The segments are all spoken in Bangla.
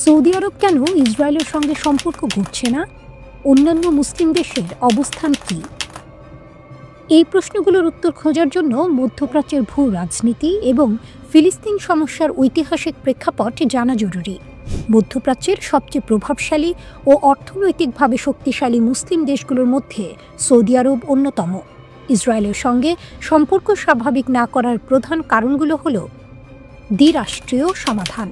সৌদি আরব কেন ইসরায়েলের সঙ্গে সম্পর্ক গড়ছে না? অন্যান্য মুসলিম দেশের অবস্থান কি? এই প্রশ্নগুলোর উত্তর খোঁজার জন্য মধ্যপ্রাচ্যের ভূ রাজনীতি এবং ফিলিস্তিন সমস্যার ঐতিহাসিক প্রেক্ষাপট জানা জরুরি। মধ্যপ্রাচ্যের সবচেয়ে প্রভাবশালী ও অর্থনৈতিকভাবে শক্তিশালী মুসলিম দেশগুলোর মধ্যে সৌদি আরব অন্যতম। ইসরায়েলের সঙ্গে সম্পর্ক স্বাভাবিক না করার প্রধান কারণগুলো হল দ্বিরাষ্ট্রীয় সমাধান।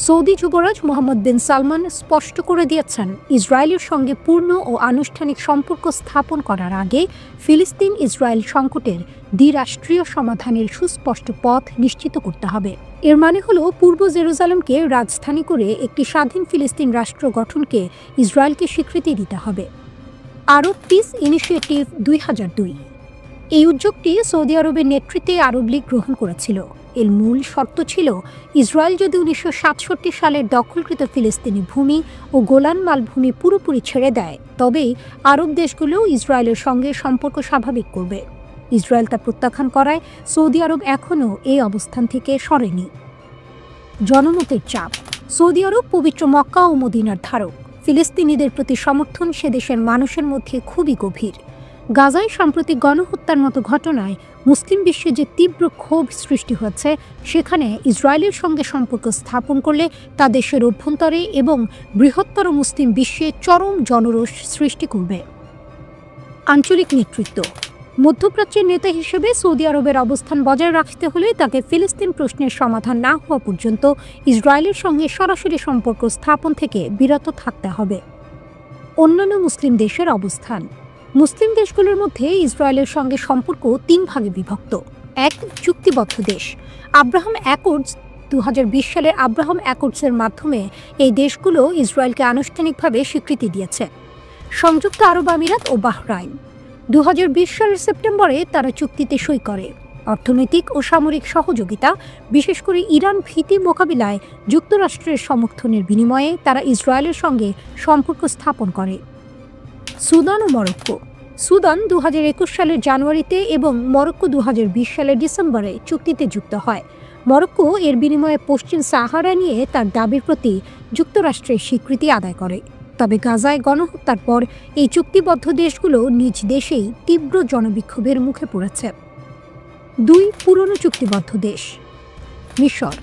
সৌদি যুবরাজ মোহাম্মদ বিন সালমান স্পষ্ট করে দিয়েছেন, ইসরায়েলের সঙ্গে পূর্ণ ও আনুষ্ঠানিক সম্পর্ক স্থাপন করার আগে ফিলিস্তিন ইসরায়েল সংকটের দ্বিরাষ্ট্রীয় সমাধানের সুস্পষ্ট পথ নিশ্চিত করতে হবে। এর মানে হলো পূর্ব জেরুজালেমকে রাজধানী করে একটি স্বাধীন ফিলিস্তিন রাষ্ট্র গঠনকে ইসরায়েলকে স্বীকৃতি দিতে হবে। আরব পিস ইনিশিয়েটিভ 2002 এই উদ্যোগটি সৌদি আরবের নেতৃত্বে আরব লীগ গ্রহণ করেছিল। এর মূল শর্ত ছিল, ইসরায়েল যদি 1967 সালের দখলকৃত ফিলিস্তিনি ভূমি ও গোলান মালভূমি পুরোপুরি ছেড়ে দেয়, তবেই আরব দেশগুলো ইসরায়েলের সঙ্গে সম্পর্ক স্বাভাবিক করবে। ইসরায়েল তা প্রত্যাখ্যান করায় সৌদি আরব এখনও এই অবস্থান থেকে সরেনি। জনমতের চাপ। সৌদি আরব পবিত্র মক্কা ও মদিনার ধারক। ফিলিস্তিনিদের প্রতি সমর্থন সে দেশের মানুষের মধ্যে খুবই গভীর। গাজায় সাম্প্রতিক গণহত্যার মতো ঘটনায় মুসলিম বিশ্বে যে তীব্র ক্ষোভ সৃষ্টি হয়েছে, সেখানে ইসরায়েলের সঙ্গে সম্পর্ক স্থাপন করলে তা দেশের অভ্যন্তরে এবং বৃহত্তর মুসলিম বিশ্বে চরম জনরোষ সৃষ্টি করবে। আঞ্চলিক নেতৃত্ব। মধ্যপ্রাচ্যের নেতা হিসেবে সৌদি আরবের অবস্থান বজায় রাখতে হলে তাকে ফিলিস্তিন প্রশ্নের সমাধান না হওয়া পর্যন্ত ইসরায়েলের সঙ্গে সরাসরি সম্পর্ক স্থাপন থেকে বিরত থাকতে হবে। অন্যান্য মুসলিম দেশের অবস্থান। মুসলিম দেশগুলোর মধ্যে ইসরায়েলের সঙ্গে সম্পর্ক 3 ভাগে বিভক্ত। 1. চুক্তিবদ্ধ দেশ। আব্রাহাম অ্যাকর্ডস 2020 সালের আব্রাহাম অ্যাকর্ডসের মাধ্যমে এই দেশগুলো ইসরায়েলকে আনুষ্ঠানিকভাবে স্বীকৃতি দিয়েছে। সংযুক্ত আরব আমিরাত ও বাহরাইন 2020 সালের সেপ্টেম্বরে তারা চুক্তিতে সই করে। অর্থনৈতিক ও সামরিক সহযোগিতা, বিশেষ করে ইরান ভীতি মোকাবিলায় যুক্তরাষ্ট্রের সমর্থনের বিনিময়ে তারা ইসরায়েলের সঙ্গে সম্পর্ক স্থাপন করে। সুদান ও মরক্কো। সুদান 2021 সালের জানুয়ারিতে এবং মরক্কো 2020 সালের ডিসেম্বরে চুক্তিতে যুক্ত হয়। মরক্কো এর বিনিময়ে পশ্চিম সাহারা নিয়ে তার দাবির প্রতি যুক্তরাষ্ট্রের স্বীকৃতি আদায় করে। তবে গাজায় গণহত্যার পর এই চুক্তিবদ্ধ দেশগুলো নিজ দেশেই তীব্র জনবিক্ষোভের মুখে পড়েছে। 2. পুরনো চুক্তিবদ্ধ দেশ। মিশর।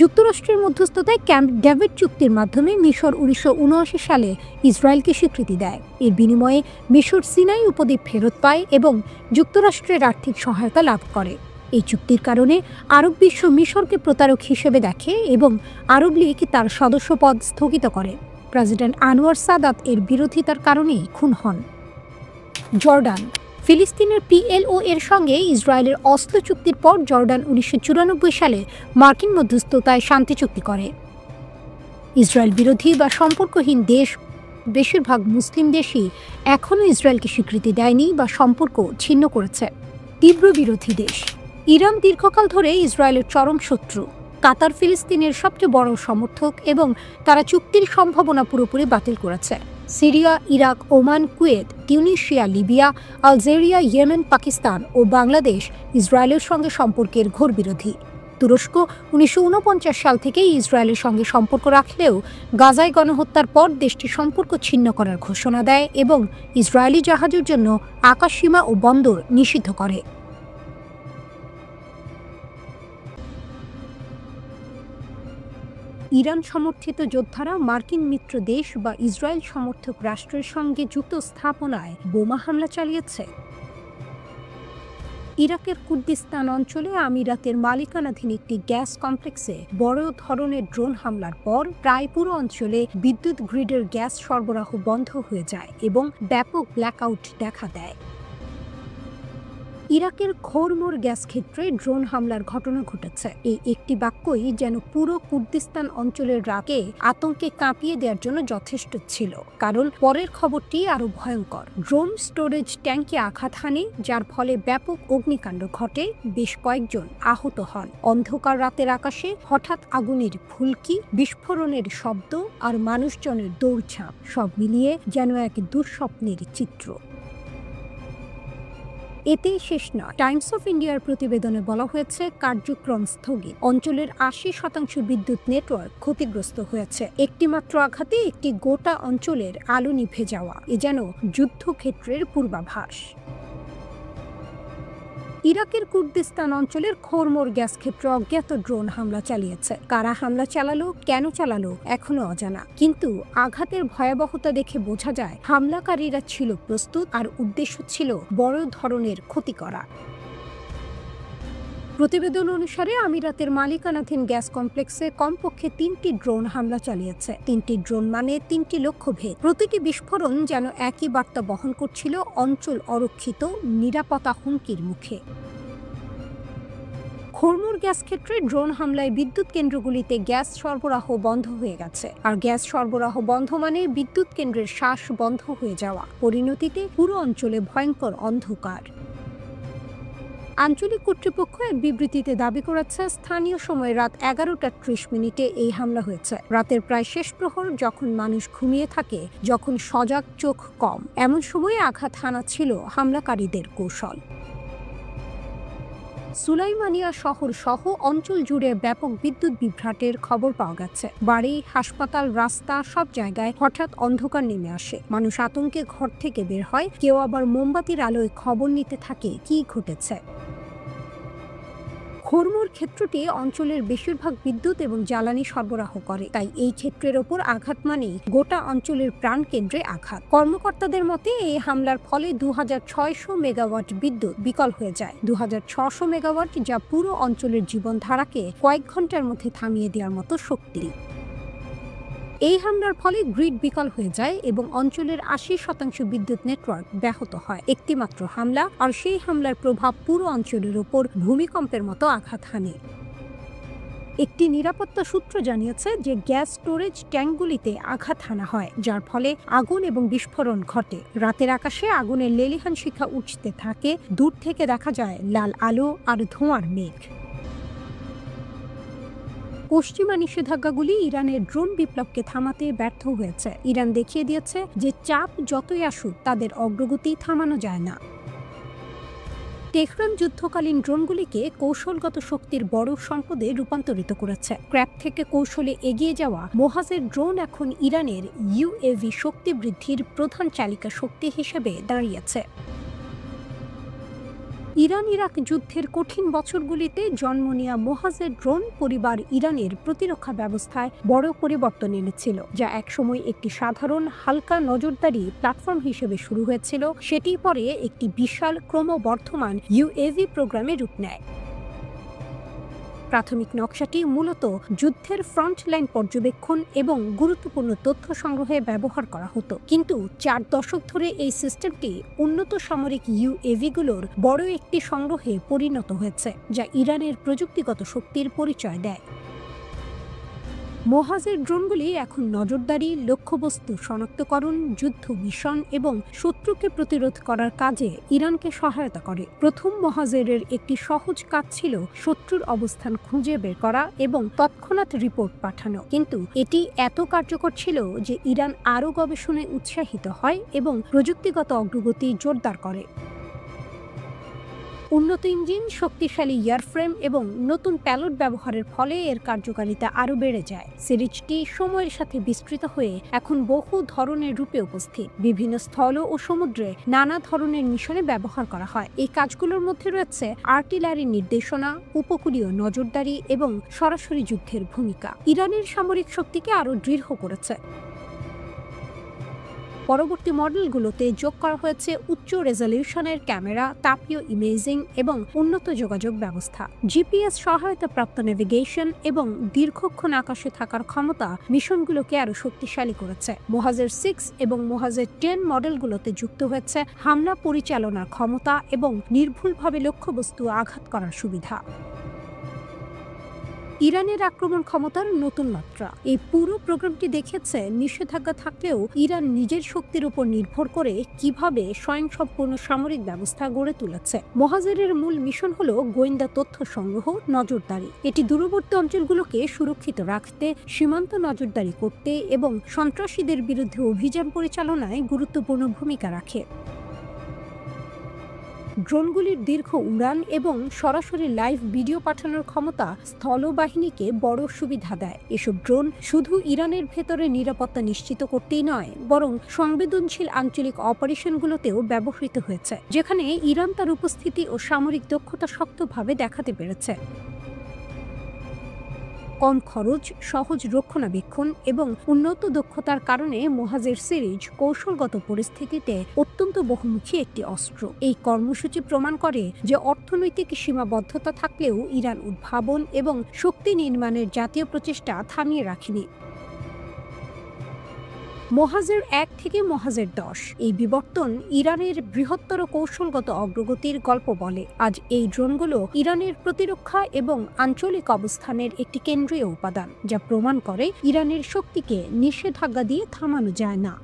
যুক্তরাষ্ট্রের মধ্যস্থতায় ক্যাম্প ডেভিড চুক্তির মাধ্যমে মিশর 1979 সালে ইসরায়েলকে স্বীকৃতি দেয়। এর বিনিময়ে মিশর সিনাই উপদ্বীপ ফেরত পায় এবং যুক্তরাষ্ট্রের আর্থিক সহায়তা লাভ করে। এই চুক্তির কারণে আরব বিশ্ব মিশরকে প্রতারক হিসেবে দেখে এবং আরব লীগ তার সদস্যপদ স্থগিত করে। প্রেসিডেন্ট আনোয়ার সাদাত এর বিরোধিতার কারণেই খুন হন। জর্ডান। ফিলিস্তিনের PLO এর সঙ্গে ইসরায়েলের অসলো চুক্তির পর জর্ডান 1994 সালে মার্কিন মধ্যস্থতায় শান্তি চুক্তি করে। ইসরায়েল বিরোধী বা সম্পর্কহীন দেশ বেশিরভাগ মুসলিম দেশই এখনও ইসরায়েলকে স্বীকৃতি দেয়নি বা সম্পর্ক ছিন্ন করেছে। তীব্র বিরোধী দেশ। ইরান দীর্ঘকাল ধরে ইসরায়েলের চরম শত্রু। কাতার ফিলিস্তিনের সবচেয়ে বড় সমর্থক এবং তারা চুক্তির সম্ভাবনা পুরোপুরি বাতিল করেছে। Syria, Iraq, Oman, Kuwait, Tunisia, Libya, Algeria, Yemen, Pakistan ও বাংলাদেশ ইসরায়েলের সঙ্গে সম্পর্কের ঘোর বিরোধী। তুরস্ক 1949 সাল থেকেই ইসরায়েলের সঙ্গে সম্পর্ক রাখলেও গাজায় গণহত্যার পর দেশটি সম্পর্ক ছিন্ন করার ঘোষণা দেয় এবং ইসরায়েলি জাহাজের জন্য আকাশসীমা ও বন্দর নিষিদ্ধ করে। ইরান সমর্থিত যোদ্ধারা মার্কিন মিত্র দেশ বা ইসরায়েল সমর্থক রাষ্ট্রের সঙ্গে যুক্ত স্থাপনায় বোমা হামলা চালিয়েছে। ইরাকের কুর্দিস্তান অঞ্চলে আমিরাতের মালিকানাধীন একটি গ্যাস কমপ্লেক্সে বড় ধরনের ড্রোন হামলার পর প্রায় পুরো অঞ্চলে বিদ্যুৎ গ্রিডের গ্যাস সরবরাহ বন্ধ হয়ে যায় এবং ব্যাপক ব্ল্যাকআউট দেখা দেয়। ইরাকের খোরমোর গ্যাস ক্ষেত্রে ড্রোন হামলার ঘটনা ঘটেছে। এই একটি বাক্যই যেন পুরো কুর্দিস্তান অঞ্চলের রাগে আতঙ্কে কাঁপিয়ে দেওয়ার জন্য যথেষ্ট ছিল, কারণ পরের খবরটি আরো ভয়ঙ্কর। ড্রোন স্টোরেজ ট্যাঙ্কে আঘাত হানে, যার ফলে ব্যাপক অগ্নিকাণ্ড ঘটে, বেশ কয়েকজন আহত হন। অন্ধকার রাতের আকাশে হঠাৎ আগুনের ফুলকি, বিস্ফোরণের শব্দ আর মানুষজনের দৌড়ঝাঁপ, সব মিলিয়ে যেন এক দুঃস্বপ্নের চিত্র। এতেই শেষ নয়। টাইমস অফ ইন্ডিয়ার প্রতিবেদনে বলা হয়েছে, কার্যক্রম স্থগিত, অঞ্চলের ৮০% বিদ্যুৎ নেটওয়ার্ক ক্ষতিগ্রস্ত হয়েছে। একটি মাত্র আঘাতে একটি গোটা অঞ্চলের আলো নিভে যাওয়া এ যেন যুদ্ধক্ষেত্রের পূর্বাভাস। ইরাকের কুর্দিস্তান অঞ্চলের খোরমোর গ্যাস ক্ষেত্রে অজ্ঞাত ড্রোন হামলা চালিয়েছে। কারা হামলা চালালো, কেন চালালো এখনো অজানা, কিন্তু আঘাতের ভয়াবহতা দেখে বোঝা যায় হামলাকারীরা ছিল প্রস্তুত আর উদ্দেশ্য ছিল বড় ধরনের ক্ষতি করা। প্রতিবেদন অনুসারে আমিরাতের মালিকানাধীন গ্যাস কমপ্লেক্সে কমপক্ষে ৩টি ড্রোন হামলা চালিয়েছে। ৩টি ড্রোন মানে ৩টি লক্ষ্যভেদ। প্রতিটি বিস্ফোরণ যেন একই বার্তা বহন করছিল, অঞ্চল অরক্ষিত, নিরাপত্তা হুমকির মুখে। খোরমোর গ্যাস ক্ষেত্রে ড্রোন হামলায় বিদ্যুৎ কেন্দ্রগুলিতে গ্যাস সরবরাহ বন্ধ হয়ে গেছে। আর গ্যাস সরবরাহ বন্ধ মানে বিদ্যুৎ কেন্দ্রের শ্বাস বন্ধ হয়ে যাওয়া। পরিণতিতে পুরো অঞ্চলে ভয়ঙ্কর অন্ধকার। আঞ্চলিক কর্তৃপক্ষ এক বিবৃতিতে দাবি করেছে, স্থানীয় সময় রাত 11টা 30 এই হামলা হয়েছে। রাতের প্রায় শেষ প্রহর, যখন মানুষ ঘুমিয়ে থাকে, যখন সজাগ চোখ কম, এমন সময়ে আঘাত হানা ছিল হামলাকারীদের কৌশল। সুলাইমানিয়া শহর সহ অঞ্চল জুড়ে ব্যাপক বিদ্যুৎ বিভ্রাটের খবর পাওয়া গেছে। বাড়ি, হাসপাতাল, রাস্তা সব জায়গায় হঠাৎ অন্ধকার নেমে আসে। মানুষ আতঙ্কে ঘর থেকে বের হয়, কেউ আবার মোমবাতির আলোয় খবর নিতে থাকে কি ঘটেছে। খোরমোর ক্ষেত্রটি অঞ্চলের বেশিরভাগ বিদ্যুৎ এবং জ্বালানি সরবরাহ করে, তাই এই ক্ষেত্রের ওপর আঘাত মানেই গোটা অঞ্চলের প্রাণকেন্দ্রে আঘাত। কর্মকর্তাদের মতে এই হামলার ফলে 2600 মেগাওয়াট বিদ্যুৎ বিকল হয়ে যায়। 2600 মেগাওয়াট, যা পুরো অঞ্চলের জীবনধারাকে কয়েক ঘন্টার মধ্যে থামিয়ে দেওয়ার মতো শক্তি। এই হামলার ফলে গ্রিড বিকল হয়ে যায় এবং অঞ্চলের 80% বিদ্যুৎ নেটওয়ার্ক ব্যাহত হয়। একটি মাত্র হামলা, আর সেই হামলার প্রভাব পুরো অঞ্চলের ওপর ভূমিকম্পের মতো আঘাত হানে। একটি নিরাপত্তা সূত্র জানিয়েছে যে গ্যাস স্টোরেজ ট্যাঙ্কগুলিতে আঘাত হানা হয়, যার ফলে আগুন এবং বিস্ফোরণ ঘটে। রাতের আকাশে আগুনের লেলিহান শিখা উঠতে থাকে, দূর থেকে দেখা যায় লাল আলো আর ধোঁয়ার মেঘ। পশ্চিমা নিষেধাজ্ঞাগুলি ইরানের ড্রোন বিপ্লবকে থামাতে ব্যর্থ হয়েছে। ইরান দেখিয়ে দিয়েছে যে চাপ যতই আসুক, তাদের অগ্রগতি থামানো যায় না। তেহরান যুদ্ধকালীন ড্রোনগুলিকে কৌশলগত শক্তির বড় সম্পদে রূপান্তরিত করেছে। ক্র্যাপ থেকে কৌশলে এগিয়ে যাওয়া মোহাজের ড্রোন এখন ইরানের ইউএভি শক্তি বৃদ্ধির প্রধান চালিকা শক্তি হিসেবে দাঁড়িয়েছে। ইরান ইরাক যুদ্ধের কঠিন বছরগুলিতে জন্ম নেওয়া মোহাজের ড্রোন পরিবার ইরানের প্রতিরক্ষা ব্যবস্থায় বড় পরিবর্তন এনেছিল, যা একসময় একটি সাধারণ হালকা নজরদারি প্ল্যাটফর্ম হিসেবে শুরু হয়েছিল, সেটি পরে একটি বিশাল ক্রমবর্ধমান ইউএভি প্রোগ্রামে রূপ নেয়। প্রাথমিক নকশাটি মূলত যুদ্ধের ফ্রন্টলাইন পর্যবেক্ষণ এবং গুরুত্বপূর্ণ তথ্য সংগ্রহে ব্যবহার করা হতো, কিন্তু 4 দশক ধরে এই সিস্টেমটি উন্নত সামরিক ইউএভিগুলোর বড় একটি সংগ্রহে পরিণত হয়েছে, যা ইরানের প্রযুক্তিগত শক্তির পরিচয় দেয়। মোহাজের ড্রোনগুলি এখন নজরদারি, লক্ষ্যবস্তু শনাক্তকরণ, যুদ্ধ মিশন এবং শত্রুকে প্রতিরোধ করার কাজে ইরানকে সহায়তা করে। প্রথম মোহাজেরের একটি সহজ কাজ ছিল শত্রুর অবস্থান খুঁজে বের করা এবং তৎক্ষণাৎ রিপোর্ট পাঠানো, কিন্তু এটি এত কার্যকর ছিল যে ইরান আরও গবেষণায় উৎসাহিত হয় এবং প্রযুক্তিগত অগ্রগতি জোরদার করে। উন্নত ইঞ্জিন, শক্তিশালী এয়ারফ্রেম এবং নতুন প্যালোড ব্যবহারের ফলে এর কার্যকারিতা আরও বেড়ে যায়। সিরিজটি সময়ের সাথে বিস্তৃত হয়ে এখন বহু ধরনের রূপে উপস্থিত। বিভিন্ন স্থল ও সমুদ্রে নানা ধরনের মিশনে ব্যবহার করা হয়। এই কাজগুলোর মধ্যে রয়েছে আর্টিলারি নির্দেশনা, উপকূলীয় নজরদারি এবং সরাসরি যুদ্ধের ভূমিকা। ইরানের সামরিক শক্তিকে আরও দৃঢ় করেছে। পরবর্তী মডেলগুলোতে যোগ করা হয়েছে উচ্চ রেজলিউশনের ক্যামেরা, তাপীয় ইমেজিং এবং উন্নত যোগাযোগ ব্যবস্থা। জিপিএস সহায়তাপ্রাপ্ত নেভিগেশন এবং দীর্ঘক্ষণ আকাশে থাকার ক্ষমতা মিশনগুলোকে আরও শক্তিশালী করেছে। মোহাজের 6 এবং মোহাজের 10 মডেলগুলোতে যুক্ত হয়েছে হামলা পরিচালনার ক্ষমতা এবং নির্ভুলভাবে লক্ষ্যবস্তু আঘাত করার সুবিধা। ইরানের আক্রমণ ক্ষমতার নতুন মাত্রা। এই পুরো প্রোগ্রামটি দেখেছে নিষেধাজ্ঞা থাকলেও ইরান নিজের শক্তির উপর নির্ভর করে কিভাবে স্বয়ংসম্পূর্ণ সামরিক ব্যবস্থা গড়ে তুলেছে। মোহাজেরের মূল মিশন হলো গোয়েন্দা তথ্য সংগ্রহ, নজরদারি। এটি দূরবর্তী অঞ্চলগুলোকে সুরক্ষিত রাখতে, সীমান্ত নজরদারি করতে এবং সন্ত্রাসীদের বিরুদ্ধে অভিযান পরিচালনায় গুরুত্বপূর্ণ ভূমিকা রাখে। ড্রোনগুলির দীর্ঘ উড়ান এবং সরাসরি লাইভ ভিডিও পাঠানোর ক্ষমতা স্থলবাহিনীকে বড় সুবিধা দেয়। এসব ড্রোন শুধু ইরানের ভেতরে নিরাপত্তা নিশ্চিত করতেই নয়, বরং সংবেদনশীল আঞ্চলিক অপারেশনগুলোতেও ব্যবহৃত হয়েছে, যেখানে ইরান তার উপস্থিতি ও সামরিক দক্ষতা শক্তভাবে দেখাতে পেরেছে। কম খরচ, সহজ রক্ষণাবেক্ষণ এবং উন্নত দক্ষতার কারণে মোহাজের সিরিজ কৌশলগত পরিস্থিতিতে অত্যন্ত বহুমুখী একটি অস্ত্র। এই কর্মসূচি প্রমাণ করে যে অর্থনৈতিক সীমাবদ্ধতা থাকলেও ইরান উদ্ভাবন এবং শক্তি নির্মাণের জাতীয় প্রচেষ্টা থামিয়ে রাখেনি। মোহাজের ১ থেকে মোহাজের ১০ এই বিবর্তন ইরানের বৃহত্তর কৌশলগত অগ্রগতির গল্প বলে। আজ এই ড্রোনগুলো ইরানের প্রতিরক্ষা এবং আঞ্চলিক অবস্থানের একটি কেন্দ্রীয় উপাদান, যা প্রমাণ করে ইরানের শক্তিকে নিষেধাজ্ঞা দিয়ে থামানো যায় না।